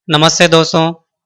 नमस्ते दोस्तों,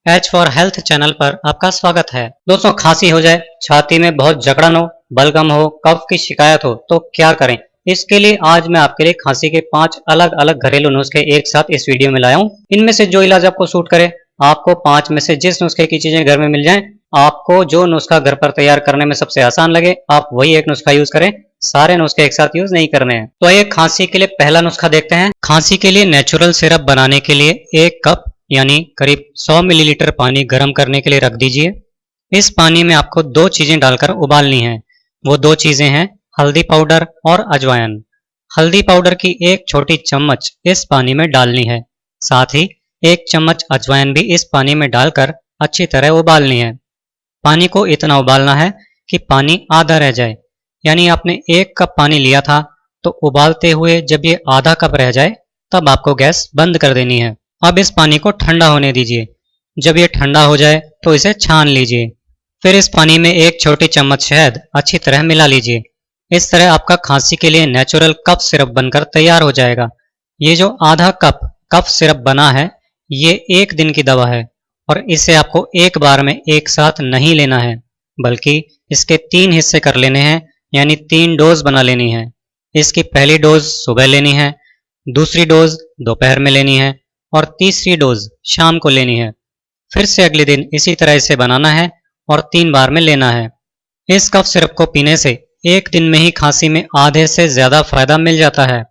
H for health channel पर आपका स्वागत है। दोस्तों, खांसी हो जाए, छाती में बहुत जकड़न हो, बलगम हो, कफ की शिकायत हो तो क्या करें? इसके लिए आज मैं आपके लिए खांसी के 5 अलग अलग घरेलू नुस्खे एक साथ इस वीडियो में लाया हूँ। इनमें से जो इलाज आपको सूट करे, आपको 5 में से जिस नुस्खे की चीजें घर में मिल जाएं, आपको जो नुस्खा घर पर तैयार करने में सबसे आसान लगे, आप वही एक नुस्खा यूज करें। सारे नुस्खे एक साथ यूज नहीं करने हैं। तो आइए खांसी के लिए पहला नुस्खा देखते हैं। खांसी के लिए नेचुरल सिरप बनाने के लिए 1 कप यानी करीब 100 मिलीलीटर पानी गर्म करने के लिए रख दीजिए। इस पानी में आपको 2 चीजें डालकर उबालनी है। वो 2 चीजें हैं हल्दी पाउडर और अजवाइन। हल्दी पाउडर की 1 छोटी चम्मच इस पानी में डालनी है। साथ ही 1 चम्मच अजवाइन भी इस पानी में डालकर अच्छी तरह उबालनी है। पानी को इतना उबालना है कि पानी आधा रह जाए, यानी आपने 1 कप पानी लिया था तो उबालते हुए जब ये आधा कप रह जाए तब आपको गैस बंद कर देनी है। अब इस पानी को ठंडा होने दीजिए। जब ये ठंडा हो जाए तो इसे छान लीजिए। फिर इस पानी में 1 छोटी चम्मच शहद अच्छी तरह मिला लीजिए। इस तरह आपका खांसी के लिए नेचुरल कफ सिरप बनकर तैयार हो जाएगा। ये जो आधा कप कफ सिरप बना है, ये 1 दिन की दवा है और इसे आपको एक बार में एक साथ नहीं लेना है, बल्कि इसके 3 हिस्से कर लेने हैं, यानी 3 डोज बना लेनी है। इसकी पहली डोज सुबह लेनी है, दूसरी डोज दोपहर में लेनी है और तीसरी डोज शाम को लेनी है। फिर से अगले दिन इसी तरह इसे बनाना है और 3 बार में लेना है। इस कफ सिरप को पीने से 1 दिन में ही खांसी में आधे से ज्यादा फायदा मिल जाता है।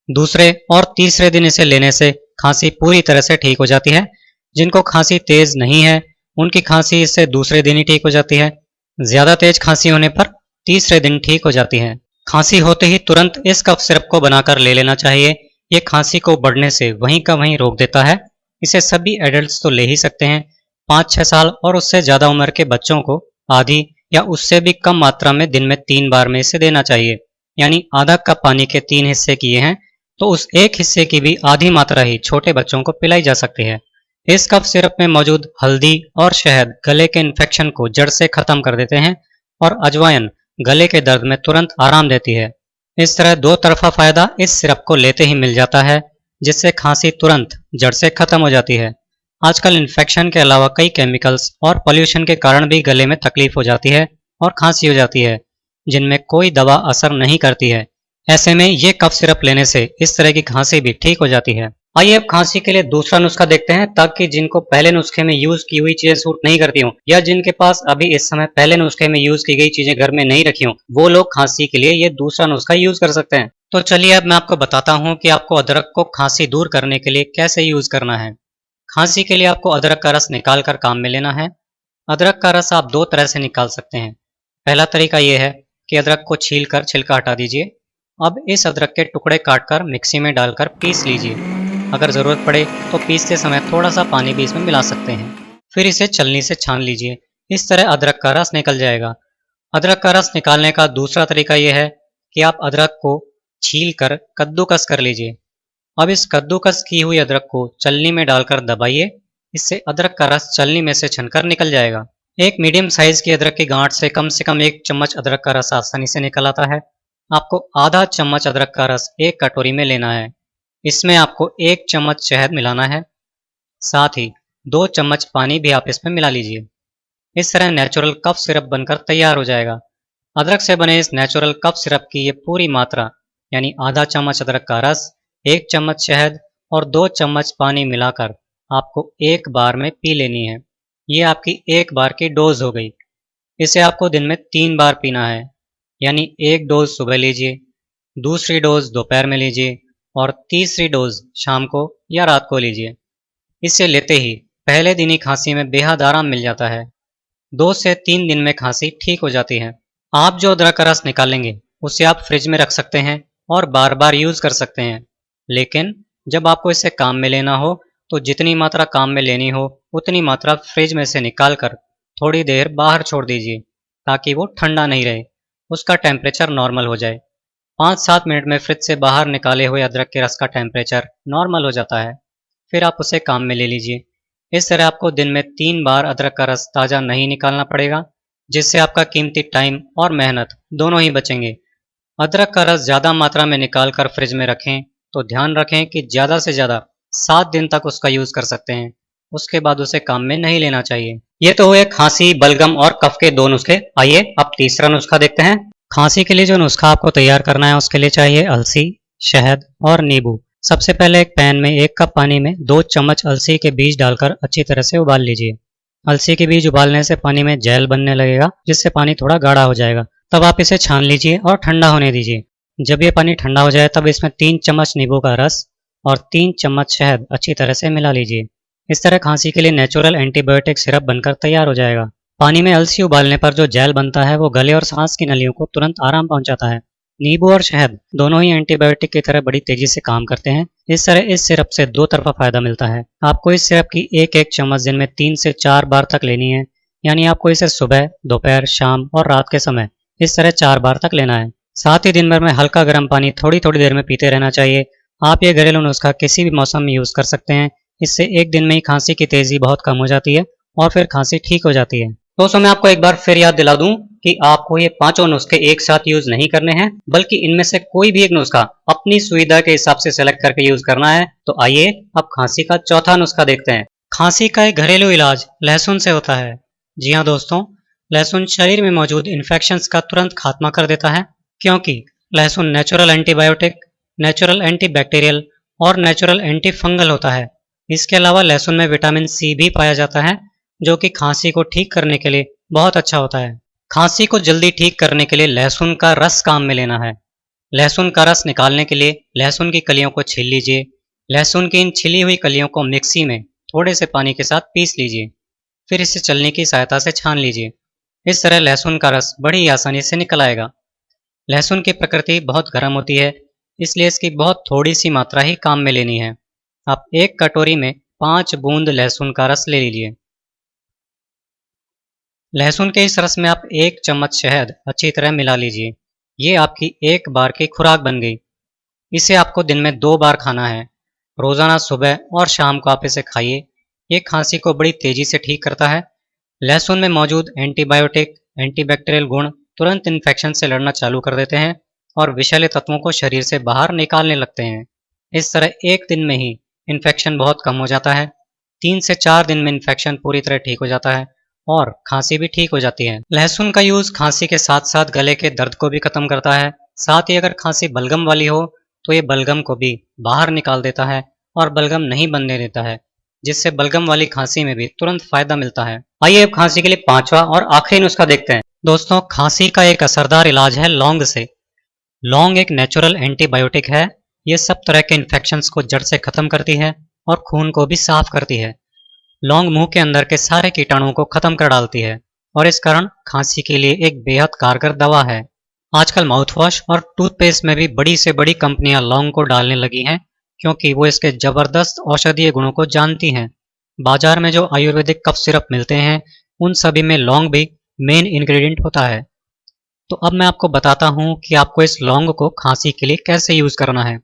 दूसरे और तीसरे दिन इसे लेने से खांसी पूरी तरह से ठीक हो जाती है। जिनको खांसी तेज नहीं है, उनकी खांसी इससे दूसरे दिन ही ठीक हो जाती है। ज्यादा तेज खांसी होने पर तीसरे दिन ठीक हो जाती है। खांसी होते ही तुरंत इस कफ सिरप को बनाकर ले लेना चाहिए। ये खांसी को बढ़ने से वहीं का वहीं रोक देता है। इसे सभी एडल्ट्स तो ले ही सकते हैं। 5-6 साल और उससे ज़्यादा उम्र के बच्चों को आधी या उससे भी कम मात्रा में दिन में 3 बार में इसे देना चाहिए। यानी आधा कप पानी के 3 हिस्से किए हैं तो उस 1 हिस्से की भी आधी मात्रा ही छोटे बच्चों को पिलाई जा सकती है। इस कफ सिरप में मौजूद हल्दी और शहद गले के इन्फेक्शन को जड़ से खत्म कर देते हैं और अजवाइन गले के दर्द में तुरंत आराम देती है। इस तरह 2 तरफा फायदा इस सिरप को लेते ही मिल जाता है, जिससे खांसी तुरंत जड़ से खत्म हो जाती है। आजकल इन्फेक्शन के अलावा कई केमिकल्स और पोल्यूशन के कारण भी गले में तकलीफ हो जाती है और खांसी हो जाती है, जिनमें कोई दवा असर नहीं करती है। ऐसे में ये कफ सिरप लेने से इस तरह की खांसी भी ठीक हो जाती है। आइए अब खांसी के लिए दूसरा नुस्खा देखते हैं, ताकि जिनको पहले नुस्खे में यूज की हुई चीजें सूट नहीं करती हों या जिनके पास अभी इस समय पहले नुस्खे में यूज की गई चीजें घर में नहीं रखी हों, वो लोग खांसी के लिए ये दूसरा नुस्खा यूज कर सकते हैं। तो चलिए अब मैं आपको बताता हूँ कि आपको अदरक को खांसी दूर करने के लिए कैसे यूज करना है। खांसी के लिए आपको अदरक का रस निकाल कर काम में लेना है। अदरक का रस आप 2 तरह से निकाल सकते हैं। पहला तरीका यह है कि अदरक को छील कर छिलका हटा दीजिए। अब इस अदरक के टुकड़े काटकर मिक्सी में डालकर पीस लीजिए। अगर ज़रूरत पड़े तो पीसते समय थोड़ा सा पानी भी इसमें मिला सकते हैं। फिर इसे छलनी से छान लीजिए। इस तरह अदरक का रस निकल जाएगा। अदरक का रस निकालने का दूसरा तरीका यह है कि आप अदरक को छील कर कद्दूकस कर लीजिए। अब इस कद्दूकस की हुई अदरक को चलनी में डालकर दबाइए। इससे अदरक का रस चलनी में से छनकर निकल जाएगा। एक मीडियम साइज की अदरक की गांठ से कम 1 चम्मच अदरक का रस आसानी से निकल आता है। आपको आधा चम्मच अदरक का रस 1 कटोरी में लेना है। इसमें आपको 1 चम्मच शहद मिलाना है। साथ ही 2 चम्मच पानी भी आप इसमें मिला लीजिए। इस तरह नेचुरल कफ सिरप बनकर तैयार हो जाएगा। अदरक से बने इस नेचुरल कफ सिरप की ये पूरी मात्रा, यानी आधा चम्मच अदरक का रस, 1 चम्मच शहद और 2 चम्मच पानी मिलाकर आपको एक बार में पी लेनी है। ये आपकी एक बार की डोज हो गई। इसे आपको दिन में 3 बार पीना है, यानी 1 डोज सुबह लीजिए, दूसरी डोज दोपहर में लीजिए और तीसरी डोज शाम को या रात को लीजिए। इसे लेते ही पहले दिन ही खांसी में बेहद आराम मिल जाता है। 2 से 3 दिन में खांसी ठीक हो जाती है। आप जो अदरक का रस निकालेंगे उसे आप फ्रिज में रख सकते हैं और बार बार यूज कर सकते हैं। लेकिन जब आपको इसे काम में लेना हो तो जितनी मात्रा काम में लेनी हो उतनी मात्रा फ्रिज में से निकाल कर थोड़ी देर बाहर छोड़ दीजिए, ताकि वो ठंडा नहीं रहे, उसका टेम्परेचर नॉर्मल हो जाए। 5-7 मिनट में फ्रिज से बाहर निकाले हुए अदरक के रस का टेम्परेचर नॉर्मल हो जाता है। फिर आप उसे काम में ले लीजिए। इस तरह आपको दिन में 3 बार अदरक का रस ताज़ा नहीं निकालना पड़ेगा, जिससे आपका कीमती टाइम और मेहनत दोनों ही बचेंगे। अदरक का रस ज़्यादा मात्रा में निकाल कर फ्रिज में रखें तो ध्यान रखें कि ज़्यादा से ज़्यादा 7 दिन तक उसका यूज़ कर सकते हैं। उसके बाद उसे काम में नहीं लेना चाहिए। ये तो हुए खांसी, बलगम और कफ के 2 नुस्खे। आइए अब तीसरा नुस्खा देखते हैं। खांसी के लिए जो नुस्खा आपको तैयार करना है उसके लिए चाहिए अलसी, शहद और नींबू। सबसे पहले एक पैन में 1 कप पानी में 2 चम्मच अलसी के बीज डालकर अच्छी तरह से उबाल लीजिए। अलसी के बीज उबालने से पानी में जैल बनने लगेगा, जिससे पानी थोड़ा गाढ़ा हो जाएगा। तब आप इसे छान लीजिए और ठंडा होने दीजिए। जब ये पानी ठंडा हो जाए तब इसमें 3 चम्मच नींबू का रस और 3 चम्मच शहद अच्छी तरह से मिला लीजिए। इस तरह खांसी के लिए नेचुरल एंटीबायोटिक सिरप बनकर तैयार हो जाएगा। पानी में अलसी उबालने पर जो जैल बनता है वो गले और सांस की नलियों को तुरंत आराम पहुंचाता है। नींबू और शहद दोनों ही एंटीबायोटिक की तरह बड़ी तेजी से काम करते हैं। इस तरह इस सिरप से 2 तरफा फायदा मिलता है। आपको इस सिरप की एक चम्मच दिन में 3 से 4 बार तक लेनी है, यानी आपको इसे सुबह, दोपहर, शाम और रात के समय इस तरह 4 बार तक लेना है। साथ ही दिन भर में हल्का गर्म पानी थोड़ी थोड़ी देर में पीते रहना चाहिए। आप ये घरेलू नुस्खा किसी भी मौसम में यूज कर सकते हैं। इससे एक दिन में ही खांसी की तेजी बहुत कम हो जाती है और फिर खांसी ठीक हो जाती है। दोस्तों मैं आपको एक बार फिर याद दिला दूं कि आपको ये पांचों नुस्खे एक साथ यूज नहीं करने हैं, बल्कि इनमें से कोई भी एक नुस्खा अपनी सुविधा के हिसाब से सेलेक्ट करके यूज करना है। तो आइए अब खांसी का चौथा नुस्खा देखते हैं। खांसी का एक घरेलू इलाज लहसुन से होता है। जी हाँ दोस्तों, लहसुन शरीर में मौजूद इन्फेक्शंस का तुरंत खात्मा कर देता है, क्योंकि लहसुन नेचुरल एंटीबायोटिक, नेचुरल एंटीबैक्टीरियल और नेचुरल एंटी फंगल होता है। इसके अलावा लहसुन में विटामिन सी भी पाया जाता है, जो कि खांसी को ठीक करने के लिए बहुत अच्छा होता है। खांसी को जल्दी ठीक करने के लिए लहसुन का रस काम में लेना है। लहसुन का रस निकालने के लिए लहसुन की कलियों को छील लीजिए। लहसुन की इन छिली हुई कलियों को मिक्सी में थोड़े से पानी के साथ पीस लीजिए। फिर इसे छलनी की सहायता से छान लीजिए। इस तरह लहसुन का रस बड़ी आसानी से निकल आएगा। लहसुन की प्रकृति बहुत गर्म होती है, इसलिए इसकी बहुत थोड़ी सी मात्रा ही काम में लेनी है। आप 1 कटोरी में 5 बूंद लहसुन का रस ले लीजिए। लहसुन के इस रस में आप 1 चम्मच शहद अच्छी तरह मिला लीजिए। ये आपकी 1 बार की खुराक बन गई। इसे आपको दिन में 2 बार खाना है। रोजाना सुबह और शाम को आप इसे खाइए। ये खांसी को बड़ी तेजी से ठीक करता है। लहसुन में मौजूद एंटीबायोटिक, एंटीबैक्टीरियल गुण तुरंत इन्फेक्शन से लड़ना चालू कर देते हैं और विषैले तत्वों को शरीर से बाहर निकालने लगते हैं। इस तरह एक दिन में ही इन्फेक्शन बहुत कम हो जाता है। 3 से 4 दिन में इन्फेक्शन पूरी तरह ठीक हो जाता है और खांसी भी ठीक हो जाती है। लहसुन का यूज खांसी के साथ साथ गले के दर्द को भी खत्म करता है। साथ ही अगर खांसी बलगम वाली हो तो ये बलगम को भी बाहर निकाल देता है और बलगम नहीं बनने देता है, जिससे बलगम वाली खांसी में भी तुरंत फायदा मिलता है। आइए अब खांसी के लिए पांचवा और आखिरी नुस्खा देखते हैं। दोस्तों खांसी का एक असरदार इलाज है लौंग से। लौंग एक नेचुरल एंटीबायोटिक है। ये सब तरह के इन्फेक्शंस को जड़ से खत्म करती है और खून को भी साफ करती है। लौंग मुंह के अंदर के सारे कीटाणुओं को खत्म कर डालती है और इस कारण खांसी के लिए एक बेहद कारगर दवा है। आजकल माउथवॉश और टूथपेस्ट में भी बड़ी से बड़ी कंपनियां लौंग को डालने लगी हैं, क्योंकि वो इसके जबरदस्त औषधीय गुणों को जानती हैं। बाजार में जो आयुर्वेदिक कफ सिरप मिलते हैं उन सभी में लौंग भी मेन इंग्रेडिएंट होता है। तो अब मैं आपको बताता हूँ कि आपको इस लौंग को खांसी के लिए कैसे यूज करना है।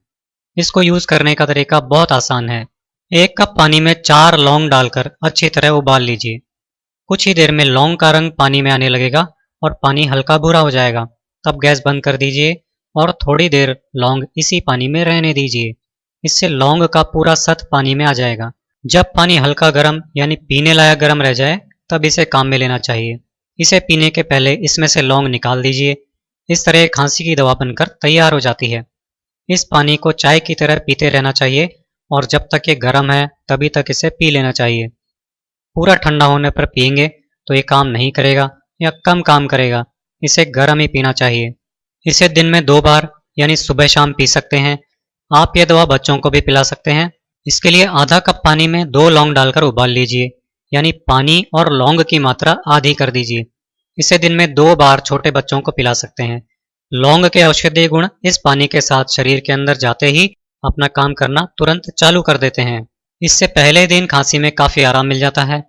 इसको यूज करने का तरीका बहुत आसान है। 1 कप पानी में 4 लौंग डालकर अच्छी तरह उबाल लीजिए। कुछ ही देर में लौंग का रंग पानी में आने लगेगा और पानी हल्का भूरा हो जाएगा। तब गैस बंद कर दीजिए और थोड़ी देर लौंग इसी पानी में रहने दीजिए। इससे लौंग का पूरा सत्व पानी में आ जाएगा। जब पानी हल्का गर्म यानी पीने लायक गर्म रह जाए तब इसे काम में लेना चाहिए। इसे पीने के पहले इसमें से लौंग निकाल दीजिए। इस तरह खांसी की दवा बनकर तैयार हो जाती है। इस पानी को चाय की तरह पीते रहना चाहिए और जब तक ये गर्म है तभी तक इसे पी लेना चाहिए। पूरा ठंडा होने पर पिएंगे तो ये काम नहीं करेगा या कम काम करेगा। इसे गर्म ही पीना चाहिए। इसे दिन में 2 बार यानी सुबह शाम पी सकते हैं। आप ये दवा बच्चों को भी पिला सकते हैं। इसके लिए आधा कप पानी में 2 लौंग डालकर उबाल लीजिए, यानी पानी और लौंग की मात्रा आधी कर दीजिए। इसे दिन में 2 बार छोटे बच्चों को पिला सकते हैं। लौंग के औषधीय गुण इस पानी के साथ शरीर के अंदर जाते ही अपना काम करना तुरंत चालू कर देते हैं। इससे पहले दिन खांसी में काफी आराम मिल जाता है।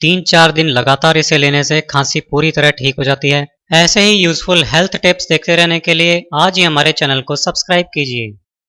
3-4 दिन लगातार इसे लेने से खांसी पूरी तरह ठीक हो जाती है। ऐसे ही यूजफुल हेल्थ टिप्स देखते रहने के लिए आज ही हमारे चैनल को सब्सक्राइब कीजिए।